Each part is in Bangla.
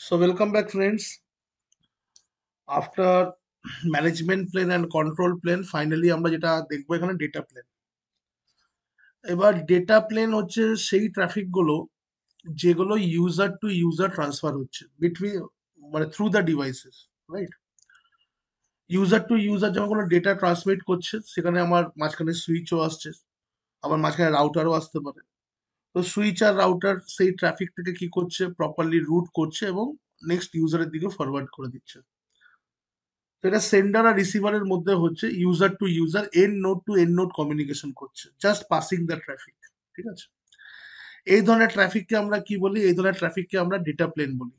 So welcome back friends. After management plane and control plane, finally আমরা যেটা দেখবো এখানে ডেটা প্লেন। এবার ডেটা প্লেন হচ্ছে সেই ট্রাফিক গুলো যেগুলো ইউজার টু ইউজার ট্রান্সফার হচ্ছে বিটুইন মানে through the devices, right? User to user যখন কোনো ডেটা ট্রান্সমিট করছে সেখানে আমার মাঝখানে সুইচও আসছে, আবার মাঝখানে রাউটারও আসতে পারে। তো সুইচ আর রাউটার সেই ট্রাফিকটাকে কি করছে, প্রপারলি রুট করছে এবং নেক্সট ইউজারের দিকে ফরওয়ার্ড করে দিচ্ছে। তো এটা সেন্ডার আর রিসিভারের মধ্যে হচ্ছে user to user end node to end node communication করছে, জাস্ট পাসিং দ্য ট্রাফিক। ঠিক আছে, এই ধরনের ট্রাফিককে আমরা কি বলি? এই ধরনের ট্রাফিককে আমরা ডেটা প্লেন বলি।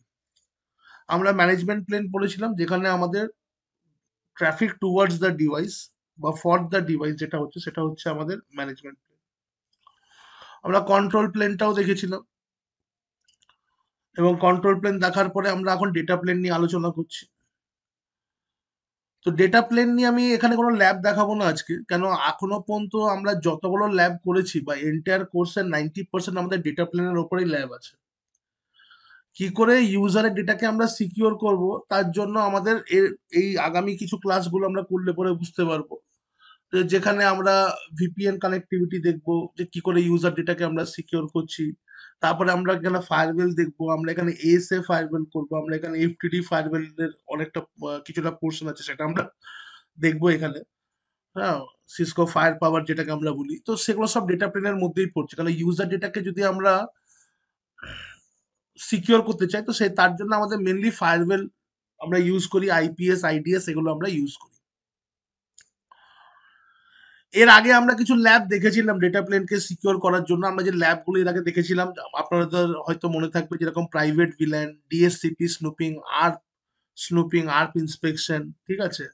আমরা ম্যানেজমেন্ট প্লেন পড়েছিলাম যেখানে আমাদের ট্রাফিক টুয়ার্ডস দ্য ডিভাইস বা ফর দ্য ডিভাইস যেটা হচ্ছে সেটা হচ্ছে আমাদের ম্যানেজমেন্ট প্লেন। আমরা কন্ট্রোল প্লেনটাও দেখেছিলাম এবং কন্ট্রোল প্লেন দেখার পরে আমরা এখন ডেটা প্লেন নিয়ে আলোচনা করছি। তো ডেটা প্লেন নিয়ে আমি এখানে কোনো ল্যাব দেখাবো না আজকে, কেন এখনো পর্যন্ত আমরা যতগুলো ল্যাব করেছি বা এন্টায়ার কোর্সের 90% আমাদের ডেটা প্লেনের ওপরেই ল্যাব আছে। কি করে ইউজারের ডেটাকে আমরা সিকিউর করব তার জন্য আমাদের এই আগামী কিছু ক্লাসগুলো আমরা করলে পরে বুঝতে পারবো। যেখানে আমরা ভিপিএন কানেক্টিভিটি দেখবো, যে কি করে ইউজার ডেটাকে আমরা সিকিউর করছি। তারপরে আমরা এখানে ফায়ারওয়েল দেখবো, আমরা এখানে এএসএ ফায়ারওয়েল করবো, আমরা এখানে এফটিডি ফায়ারওয়েলের অনেকটা কিছুটা পোর্শন আছে সেটা আমরা দেখবো এখানে। হ্যাঁ, সিসকো ফায়ার পাওয়ার যেটাকে আমরা বলি, তো সেগুলো সব ডেটা প্লেনের মধ্যেই পড়ছে, কারণ ইউজার ডেটাকে যদি আমরা সিকিউর করতে চাই তো তার জন্য আমাদের মেনলি ফায়ারওয়েল আমরা ইউজ করি, আইপিএস আইডিএস এগুলো আমরা ইউজ করি। এর আগে আমরা কিছু ল্যাব দেখেছিলাম ডেটা প্লেনকে সিকিউর করার জন্য। আমরা যে ল্যাবগুলো এর আগে দেখেছিলাম আপনাদের হয়তো মনে থাকবে, যেরকম private VLAN, DHCP snooping, ARP snooping, ARP inspection. ঠিক আছে,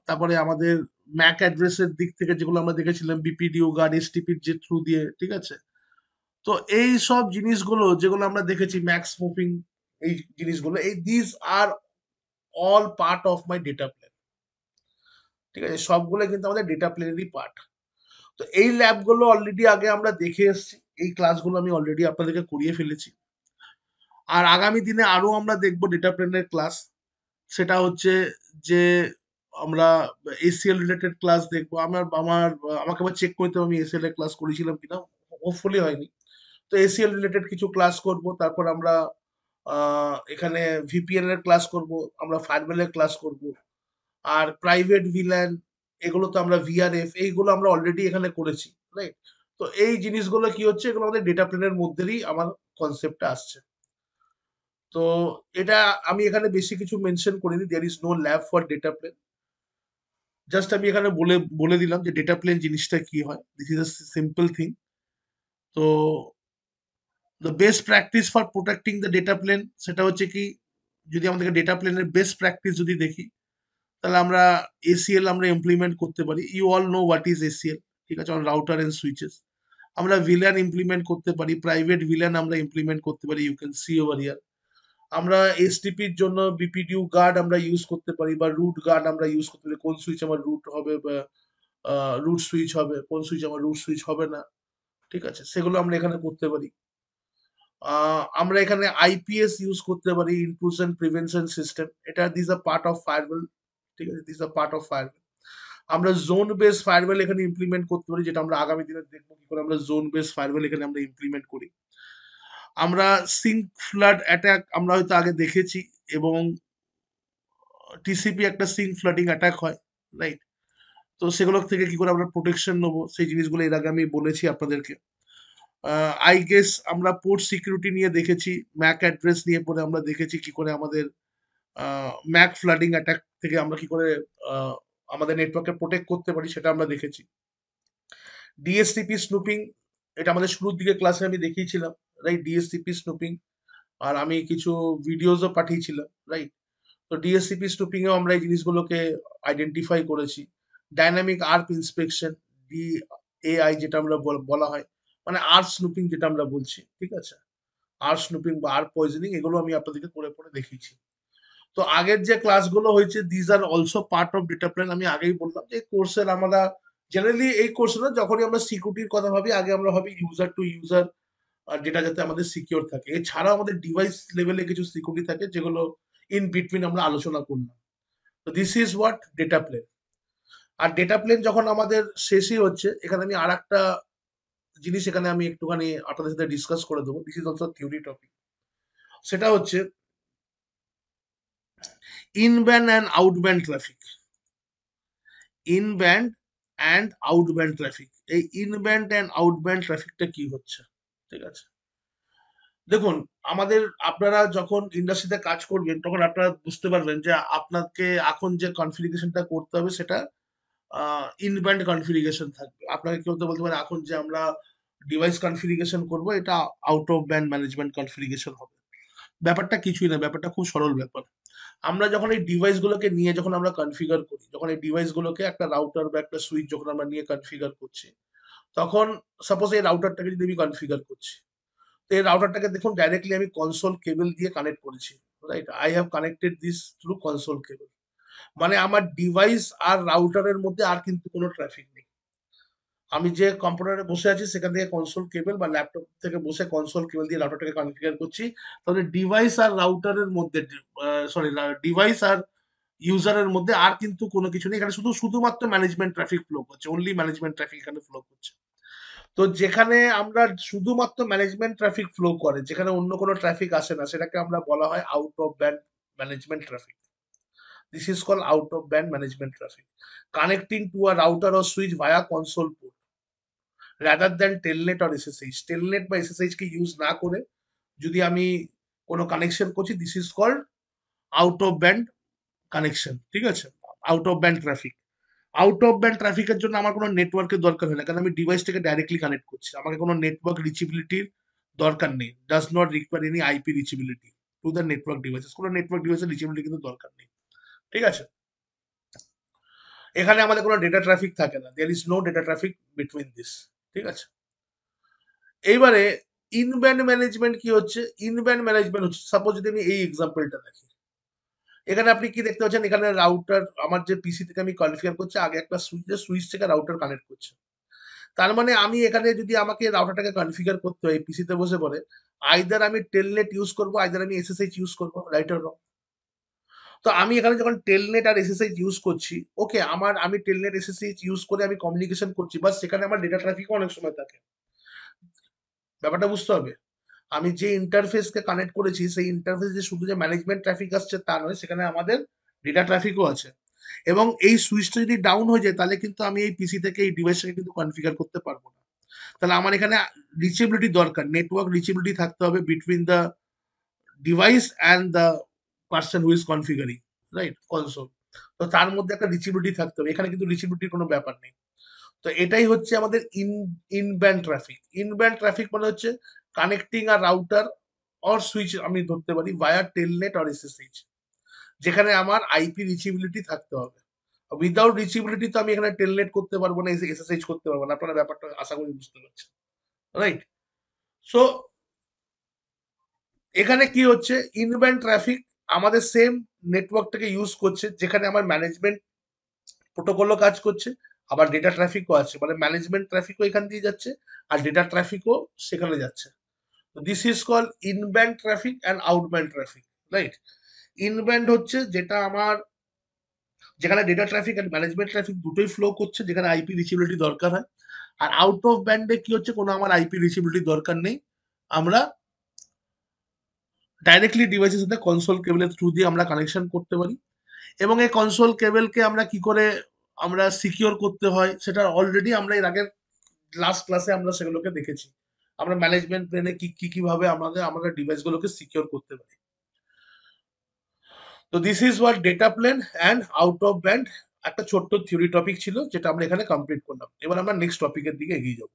তারপরে আমাদের ম্যাক অ্যাড্রেসের দিক থেকে যেগুলো আমরা দেখেছিলাম, বিপিডিও গার্ড, এসটিপির যে থ্রু দিয়ে। ঠিক আছে, তো এই সব জিনিসগুলো যেগুলো আমরা দেখেছি, ম্যাক স্নুপিং, এই জিনিসগুলো, এই this are all part of my data plane. ঠিক আছে, সবগুলো কিন্তু আমাদের ডেটা প্লেনেরই পার্ট। তো এই ল্যাবগুলো অলরেডি আগে আমরা দেখে এসেছি, এই ক্লাসগুলো আমি অলরেডি আপনাদেরকে করিয়ে ফেলেছি। আর আগামী দিনে আরো আমরা দেখবো ডেটা প্লেনের ক্লাস। সেটা হচ্ছে যে আমরা এসিএল রিলেটেড ক্লাস দেখবো। আমাকে আবার চেক করতে হবে আমি এসিএল এর ক্লাস করেছিলাম কিনা, হোপফুলি হয়নি। তো এসিএল রিলেটেড কিছু ক্লাস করব, তারপর আমরা এখানে ভিপিএন এর ক্লাস করব, আমরা ফায়ারওয়েল এর ক্লাস করব। আর প্রাইভেট ভিল্যান, এগুলো তো আমরা ভিআরএফ এইগুলো আমরা অলরেডি এখানে করেছি, রাইট? তো এই জিনিসগুলো কি হচ্ছে, এগুলো আমাদের ডেটা প্লেনের মধ্যেই আমার কনসেপ্টটা আসছে। তো এটা আমি এখানে বেশি কিছু মেনশন করিনি, there is no lab for data plane. Just আমি এখানে বলে বলে দিলাম যে ডেটা প্লেন জিনিসটা কি হয়, this is a simple thing. তো the best practice for protecting the data plane সেটা হচ্ছে কি, যদি আমাদেরকে ডেটা প্লেনের বেস্ট প্র্যাকটিস যদি দেখি, তাহলে আমরা এসিএল আমরা ইমপ্লিমেন্ট করতে পারি। You all know what is ACL. ঠিক আছে, অন রাউটার এন্ড সুইচেস। আমরা ভিল্যান ইমপ্লিমেন্ট করতে পারি, প্রাইভেট ভিল্যান আমরা ইমপ্লিমেন্ট করতে পারি, you can see over here. আমরা এসটিপির জন্য বিপিডিউ গার্ড আমরা ইউজ করতে পারি, বা রুট গার্ড আমরা ইউজ করতে পারি, কোন সুইচ আমার রুট হবে বা রুট সুইচ হবে, কোন সুইচ আমার রুট সুইচ হবে না। ঠিক আছে, সেগুলো আমরা এখানে করতে পারি। আমরা এখানে আইপিএস ইউজ করতে পারি, ইন্ট্রুশন প্রিভেনশন সিস্টেম, এটা this a part of farewell. ঠিক আছে, this a part of farewell. আমরা জোন বেস ফায়ারওয়েল এখানে ইমপ্লিমেন্ট করতে পারি, যেটা আমরা আগামী দিনে দেখবো কি করে আমরা জোন বেস ফায়ারওয়েল এখানে আমরা ইমপ্লিমেন্ট করি। আমরা সিঙ্ক ফ্লাড অ্যাটাক আমরা হয়তো আগে দেখেছি, এবং টিসিপি একটা সিঙ্ক ফ্লাডিং অ্যাটাক হয়, রাইট? তো সেগুলো থেকে কি করে আমরা প্রোটেকশন নেবো সেই জিনিসগুলো এর আগে আমি বলেছি আপনাদেরকে। আই গেস আমরা পোর্ট সিকিউরিটি নিয়ে দেখেছি, ম্যাক অ্যাড্রেস নিয়ে পরে আমরা দেখেছি কি করে আমাদের ম্যাক ফ্লাডিং অ্যাটাক থেকে আমরা কি করে আহ, আমাদের নেটওয়ার্ককে প্রোটেক্ট করতে পারি সেটা আমরা দেখেছি। ডিএসসিপি স্নুপিং, এটা আমাদের শুরুর দিকে ক্লাসে আমি দেখিয়েছিলাম, রাইট? ডিএসসিপি স্নুপিং, আর আমি কিছু ভিডিওসও পাঠিয়েছিলাম, রাইট? তো ডিএসসিপি স্নুপিং এও আমরা এই জিনিসগুলোকে আইডেন্টিফাই করেছি। ডাইনামিক আর্প ইন্সপেকশন, ডিএআই যেটা আমরা বলা হয়, মানে আর্প স্নুপিং যেটা আমরা বলছি। ঠিক আছে, আর্প স্নুপিং বা আর্প পয়জনিং, এগুলো আমি আপনাদেরকে করে পরে দেখিয়েছি। তো আগের যে ক্লাসগুলো হয়েছে these are also part of data plan. আমি আগেই বললাম যে কোর্সের আমরা জেনারেলি এই কোর্সে না, যখনই আমরা সিকিউরিটির কথা ভাবি আগে আমরা ভাবি ইউজার টু ইউজার আর যেটা যাতে আমাদের সিকিউর থাকে। এছাড়াও আমাদের ডিভাইস লেভেলে কিছু সিকিউরিটি থাকে যেগুলো ইন বিটুইন আমরা আলোচনা করলাম। তো this is what data plane. আর ডেটা প্লেন যখন আমাদের শেষই হচ্ছে, এখানে আমি আর একটা জিনিস এখানে আমি একটুখানি আপনাদের সাথে ডিসকাস করে দেবো। This is also theory topic. সেটা হচ্ছে ইনব্যান্ড and outband traffic. ইনব্যান্ড and outband traffic, এই ইনব্যান্ড অ্যান্ড আউটব্যান্ড ট্রাফিকটা কি হচ্ছে, ঠিক আছে? দেখুন, আমাদের আপনারা যখন ইন্ডাস্ট্রিতে কাজ করবেন তখন আপনারা বুঝতে পারবেন যে আপনাকে এখন যে কনফিগারেশনটা করতে হবে সেটা ইনব্যান্ড কনফিগারেশন থাকবে। আপনাকে কেউ তো বলতে পারে এখন যে আমরা ডিভাইস কনফিগারেশন করব এটা out of band management configuration হবে। ব্যাপারটা কিছুই না, ব্যাপারটা খুব সরল ব্যাপার। আমরা যখন এই ডিভাইস গুলোকে নিয়ে যখন আমরা কনফিগার করি, যখন এই ডিভাইস গুলোকে একটা রাউটার বা একটা সুইচ যখন আমরা নিয়ে কনফিগার করছি, তখন সাপোজ এই রাউটারটাকে যদি আমি কনফিগার করছি, তো এই রাউটারটাকে দেখুন ডাইরেক্টলি আমি কনসোল কেবল দিয়ে কানেক্ট করেছি, right? I have connected this through console cable. মানে আমার ডিভাইস আর রাউটারের মধ্যে আর কিন্তু কোনো ট্রাফিক নেই। আমি যে কম্পিউটারে বসে আছি সেখান থেকে কনসোল কেবল বা ল্যাপটপ থেকে বসে কনসোল কেবল দিয়ে রাউটারটাকে কনফিগার করছি। তাহলে ডিভাইস আর রাউটারের মধ্যে, সরি, ডিভাইস আর ইউজারের মধ্যে আর কিন্তু কোনো কিছু নেই। এখানে শুধুমাত্র ম্যানেজমেন্ট ট্রাফিক ফ্লো করছে, অনলি ম্যানেজমেন্ট ট্রাফিক এখানে ফ্লো করছে। তো যেখানে আমরা শুধুমাত্র ম্যানেজমেন্ট ট্রাফিক ফ্লো করে, যেখানে অন্য কোনো ট্রাফিক আসে না, সেটাকে আমরা বলা হয় out of band management traffic. This is called out of band management traffic, connecting to a router or switch via console port rather than telnet or SSH। telnet বা SSH কে ইউজ না করে যদি আমি কোনো কানেকশন করছি, this is called out of band connection, ঠিক আছে? Out of band traffic. Out of band ট্রাফিকের জন্য আমার কোনো নেটওয়ার্কের দরকার হয় না, কারণ আমি ডিভাইসটাকে ডাইরেক্টলি কানেক্ট করছি। আমাকে কোনো নেটওয়ার্ক রিচেবিলিটির দরকার নেই। Does not require any IP reachability to the network devices. কোনো নেটওয়ার্ক ডিভাইসের রিচেবিলিটি কিন্তু দরকার নেই, ঠিক আছে? এখানে আমাদের কোনো ডেটা ট্রাফিক থাকে না, there is no data traffic between this, ঠিক আছে? এইবারে ইনব্যান্ড ম্যানেজমেন্ট কি হচ্ছে? ইনব্যান্ড ম্যানেজমেন্ট হচ্ছে, সাপোজ যদি আমি এই এক্সাম্পলটা দেখি, এখানে আপনি কি দেখতে পাচ্ছেন? এখানে রাউটার আমার যে পিসি থেকে আমি কনফিগার করছি, আগে একটা সুইচ থেকে রাউটার কানেক্ট করছে। তার মানে আমি এখানে যদি আমাকে রাউটারটাকে কনফিগার করতে হয় পিসিতে বসে পড়ে, আইদার আমি টেলনেট ইউজ করবো, আইদার আমি এসএসএইচ ইউজ করবো, রাইট অর রং? তো আমি এখানে যখন টেলনেট আর এসএসএইচ ইউজ করছি, ওকে, আমি টেলনেট এসএসএইচ ইউজ করে আমি কমিউনিকেশন করছি, বাস সেখানে আমার ডেটা ট্রাফিকও অনেক সময় থাকে। ব্যাপারটা বুঝতে হবে। আমি যে ইন্টারফেসকে কানেক্ট করেছি সেই ইন্টারফেস যে শুধু যে ম্যানেজমেন্ট ট্রাফিক আসছে তা নয়, সেখানে আমাদের ডেটা ট্রাফিকও আছে। এবং এই সুইচটা যদি ডাউন হয়ে যায় তাহলে কিন্তু আমি এই পিসি থেকে এই ডিভাইসটাকে কিন্তু কনফিগার করতে পারবো না। তাহলে আমার এখানে রিচেবিলিটি দরকার, নেটওয়ার্ক রিচেবিলিটি থাকতে হবে between the device and the person who is কনফিগারিং, right, console. তো তার মধ্যে একটা রিচেবিলিটি থাকতে হবে, এখানে কিন্তু রিচেবিলিটির কোনো ব্যাপার নেই। তো এটাই হচ্ছে আমাদের ইনব্যান্ড ট্রাফিক। ইনব্যান্ড ট্রাফিক মানে হচ্ছে কানেক্টিং আর রাউটার অর সুইচ আমি ধরতে পারি ভায়া টেলনেট অর এসএসএইচ, যেখানে আমার আইপি রিচেবিলিটি থাকতে হবে। উইদাউট রিচেবিলিটি তো আমি এখানে টেলনেট করতে পারবো না, এসএসএইচ করতে পারবো না। আপনারা ব্যাপারটা আশা করি বুঝতে পারছেন, রাইট? সো এখানে কি হচ্ছে? ইনব্যান্ড ট্রাফিক আমাদের সেম নেটওয়ার্কটাকে ইউজ করছে, যেখানে আমার ম্যানেজমেন্ট প্রোটোকলও কাজ করছে, আবার ডেটা ট্রাফিকও আছে। মানে ম্যানেজমেন্ট ট্রাফিকও এখান দিয়ে যাচ্ছে আর ডেটা ট্রাফিকও সেখানে যাচ্ছে। This is call inband traffic and outband traffic, right? Inband হচ্ছে যেটা আমার, যেখানে data traffic and management traffic দুটোই ফ্লো করছে, যেখানে আইপি রিচেবিলিটি দরকার হয়। আর আউট অফ ব্যান্ডে কি হচ্ছে? কোনো আমার আইপি রিচেবিলিটি দরকার নেই, আমরা ডাইরেক্টলি ডিভাইসের সাথে কনসোল কেবলের থ্রু দিয়ে আমরা কানেকশন করতে পারি। এবং এই কনসোল কেবলকে আমরা কি করে আমরা সিকিউর করতে হয় সেটা অলরেডি আমরা এর আগের লাস্ট ক্লাসে আমরা সেগুলোকে দেখেছি। আমরা ম্যানেজমেন্ট প্লেনে কিভাবে আমাদের ডিভাইসগুলোকে সিকিউর করতে পারি। তো this is what data plain and out of band একটা ছোট্ট থিওরি টপিক ছিল, যেটা আমরা এখানে কমপ্লিট করলাম। এবার আমরা নেক্সট টপিকের দিকে এগিয়ে যাবো।